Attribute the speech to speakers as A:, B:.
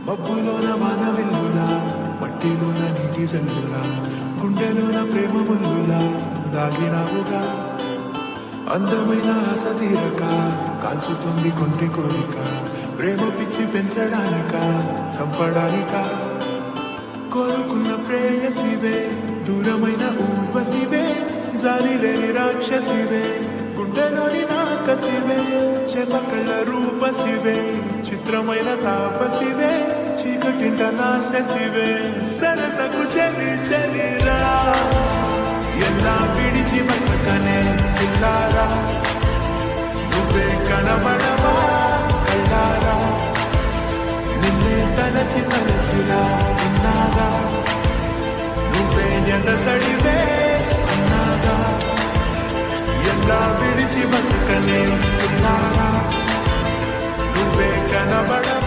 A: మబ్బులోన వాన వెల్లులా, మట్టిలోన నీటి జల్లులా, గుండెలోన ప్రేమ ముల్లులా దాగినావుగా. అందమైన ఆశ తీరక కాల్చుతుంది కొంటె కోరిక, ప్రేమ పిచ్చి పెంచడానిక చంపడానిక. కోరుకున్న ప్రేయసివే, దూరమైన ఊర్వశివే, జాలి లేని రాక్షసివే, గుండెలోని నాకసివే, చెపకళ్ళ రూపసివే, చిత్రమైన తాపసివే, చీకటింట నాశసివే, సరసకు చలి చలిరా. ఎలా విడిచి బతకనే పిల్లారా, నువ్వే కనబడవా కళ్ళారా, నిన్నే తలచి తలచిరా ఉన్నాగా, నువ్వే ఎదసడివే అన్నాగా. ఎలా విడిచి బతకనే పిల్లారా, నువ్వే కనబడవా